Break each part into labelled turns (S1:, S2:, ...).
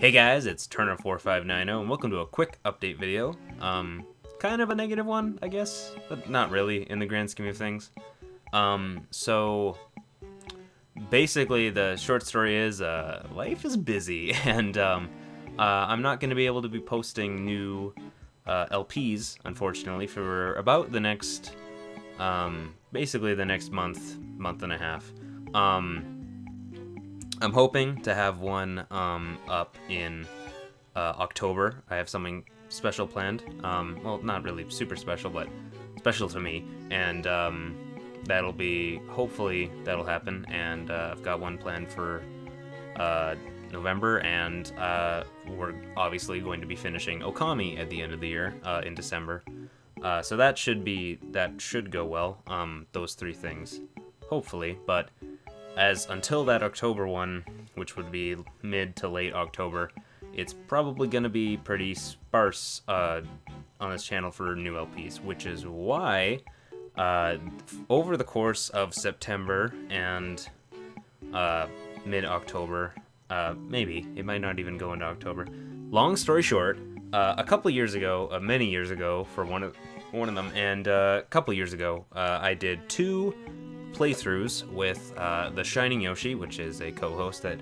S1: Hey guys, it's Turner459O, and welcome to a quick update video. Kind of a negative one, I guess, but not really in the grand scheme of things. So basically the short story is, life is busy, and I'm not going to be able to be posting new LPs, unfortunately, for about the next, basically the next month and a half. I'm hoping to have one up in October. I have something special planned. Well, not really super special, but special to me. And hopefully that'll happen. And I've got one planned for November, and we're obviously going to be finishing Okami at the end of the year, in December. So that should go well, those three things, hopefully. But until that October one, which would be mid to late October, it's probably going to be pretty sparse on this channel for new LPs, which is why over the course of September and mid-October, maybe, it might not even go into October. Long story short, a couple years ago, many years ago for one of them, and a couple years ago, I did two playthroughs with TheShiningYoshi, which is a co-host that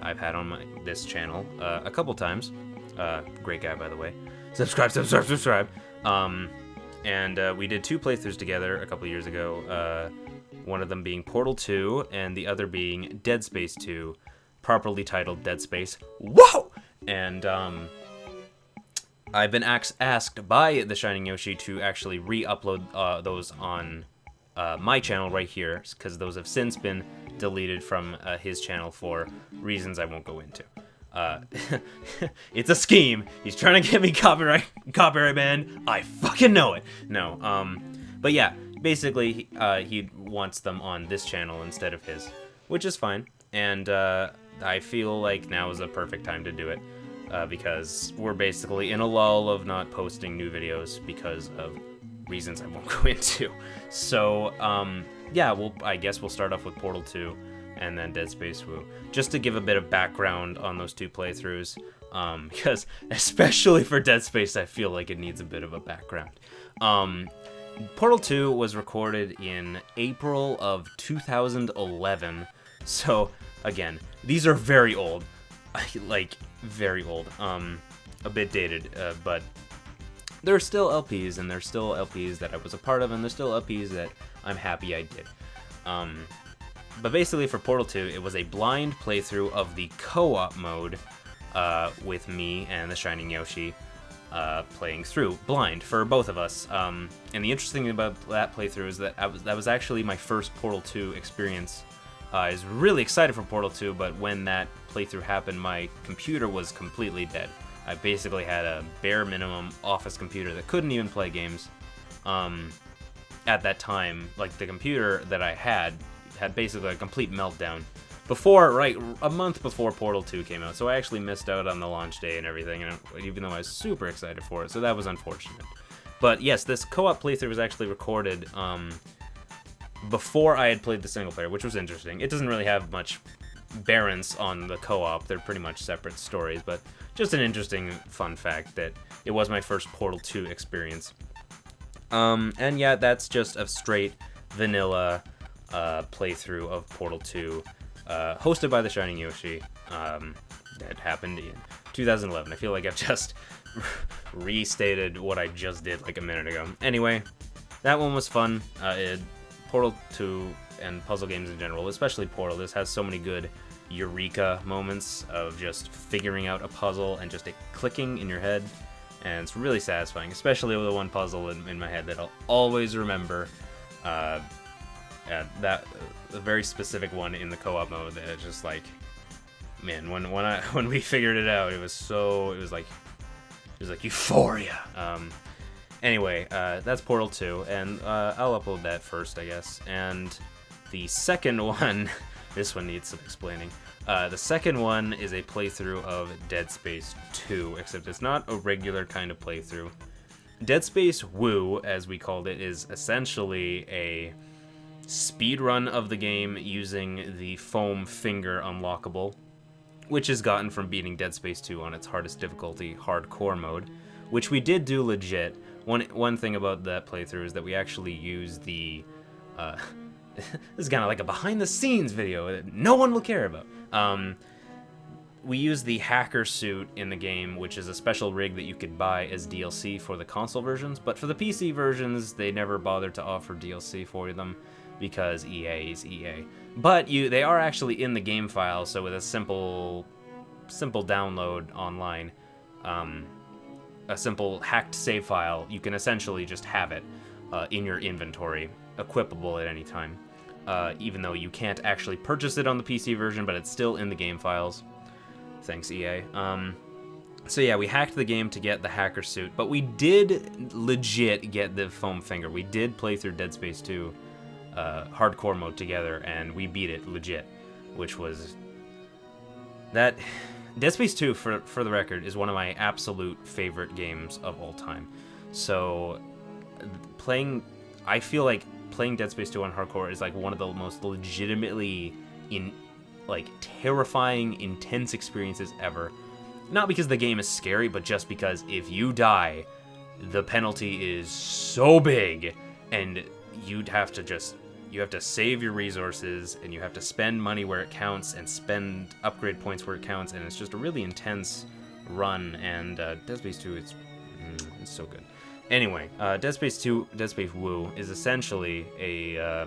S1: I've had on this channel a couple times. Great guy, by the way. Subscribe. And we did two playthroughs together a couple years ago. One of them being Portal 2, and the other being Dead Space 2, properly titled Dead Space. Whoa! And I've been asked by TheShiningYoshi to actually re-upload those on my channel right here, because those have since been deleted from his channel for reasons I won't go into. It's a scheme. He's trying to get me copyright banned. I fucking know it. No, but yeah, basically he wants them on this channel instead of his, which is fine. And I feel like now is a perfect time to do it, because we're basically in a lull of not posting new videos because of reasons I won't go into. So, yeah, I guess we'll start off with Portal 2 and then Dead Space Woo, just to give a bit of background on those two playthroughs, because especially for Dead Space, I feel like it needs a bit of a background. Portal 2 was recorded in April of 2011, so, again, these are very old, like, very old, a bit dated, but there are still LPs, and there's still LPs that I was a part of, and there's still LPs that I'm happy I did. But basically for Portal 2, it was a blind playthrough of the co-op mode, with me and TheShiningYoshi playing through, blind, for both of us. And the interesting thing about that playthrough is that that was actually my first Portal 2 experience. I was really excited for Portal 2, but when that playthrough happened, my computer was completely dead. I basically had a bare minimum office computer that couldn't even play games. At that time, like, the computer that I had basically a complete meltdown right a month before Portal 2 came out, so I actually missed out on the launch day and everything, and even though I was super excited for it, so that was unfortunate. But yes, this co-op playthrough was actually recorded before I had played the single player, which was interesting. It doesn't really have much bearance on the co-op, they're pretty much separate stories, but just an interesting fun fact that it was my first Portal 2 experience. And yeah, that's just a straight vanilla playthrough of Portal 2, hosted by TheShiningYoshi, that happened in 2011. I feel like I've just restated what I just did like a minute ago. Anyway, that one was fun. Portal 2 and puzzle games in general, especially Portal, this has so many good eureka moments of just figuring out a puzzle and just it clicking in your head, and it's really satisfying, especially with the one puzzle in my head that I'll always remember, that a very specific one in the co-op mode that it's just like, man, when we figured it out, it was like euphoria. Anyway, that's Portal 2, and I'll upload that first, I guess. And the second one, this one needs some explaining. The second one is a playthrough of Dead Space 2, except it's not a regular kind of playthrough. Dead Space Woo, as we called it, is essentially a speedrun of the game using the foam finger unlockable. which is gotten from beating Dead Space 2 on its hardest difficulty, hardcore mode, which we did do legit. One thing about that playthrough is that we actually used the... this is kind of like a behind-the-scenes video that no one will care about. We used the hacker suit in the game, which is a special rig that you could buy as DLC for the console versions, but for the PC versions, they never bothered to offer DLC for them because EA is EA. But they are actually in the game file, so with a simple download online, a simple hacked save file, you can essentially just have it in your inventory, equipable at any time. Even though you can't actually purchase it on the PC version, but it's still in the game files. Thanks, EA. So yeah, we hacked the game to get the hacker suit, but we did legit get the foam finger. We did play through Dead Space 2 hardcore mode together, and we beat it legit, which was... That... Dead Space 2, for the record, is one of my absolute favorite games of all time. So, I feel like playing Dead Space 2 on hardcore is like one of the most legitimately terrifying, intense experiences ever. Not because the game is scary, but just because if you die, the penalty is so big, and you have to save your resources, and you have to spend money where it counts, and spend upgrade points where it counts, and it's just a really intense run, and Dead Space 2, it's so good. Anyway, Dead Space Woo is essentially a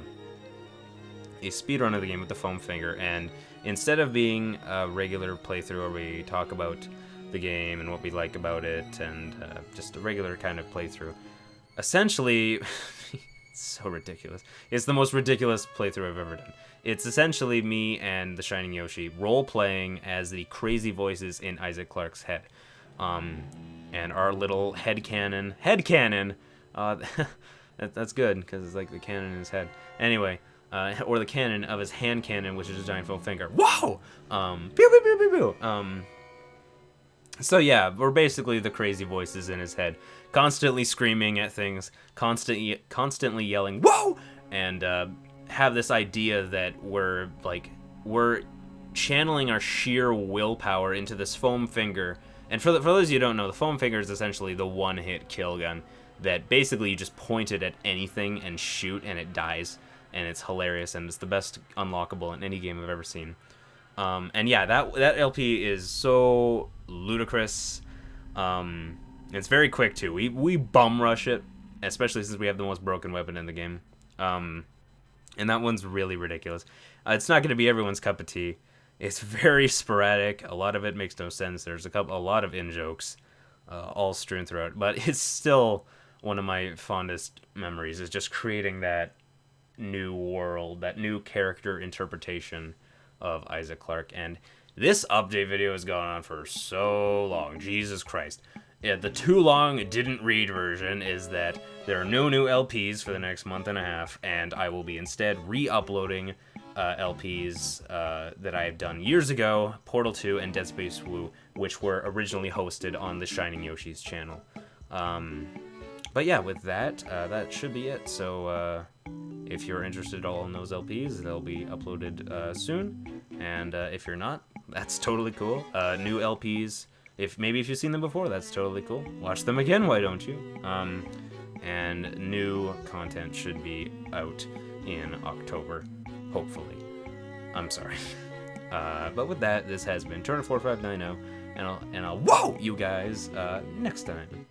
S1: speedrun of the game with the foam finger, and instead of being a regular playthrough where we talk about the game and what we like about it, and just a regular kind of playthrough, essentially, it's so ridiculous. It's the most ridiculous playthrough I've ever done. It's essentially me and TheShiningYoshi role-playing as the crazy voices in Isaac Clarke's head. And our little headcanon, that's good, because it's like the cannon in his head. Anyway, or the cannon of his hand cannon, which is a giant foam finger. Whoa! Pew, pew, pew, pew, pew. So yeah, we're basically the crazy voices in his head, constantly screaming at things, constantly yelling, whoa! And have this idea that we're channeling our sheer willpower into this foam finger. And for those of you who don't know, the foam finger is essentially the one-hit kill gun that basically you just point it at anything and shoot and it dies. And it's hilarious, and it's the best unlockable in any game I've ever seen. And yeah, that LP is so ludicrous. It's very quick too. We bum rush it, especially since we have the most broken weapon in the game. And that one's really ridiculous. It's not going to be everyone's cup of tea. It's very sporadic. A lot of it makes no sense. There's a lot of in-jokes all strewn throughout. But it's still one of my fondest memories, is just creating that new world, that new character interpretation of Isaac Clarke. And this update video has gone on for so long. Jesus Christ. Yeah, the too long didn't read version is that there are no new LPs for the next month and a half, and I will be instead re-uploading LPs that I have done years ago, Portal 2 and Dead Space Woo, which were originally hosted on TheShiningYoshi's channel. But yeah, with that, that should be it. So if you're interested at all in those LPs, they'll be uploaded soon. And if you're not, that's totally cool. New LPs, if you've seen them before, that's totally cool. Watch them again, why don't you? And new content should be out in October, hopefully. I'm sorry. But with that, this has been Turner459O, and I'll whoa you guys next time.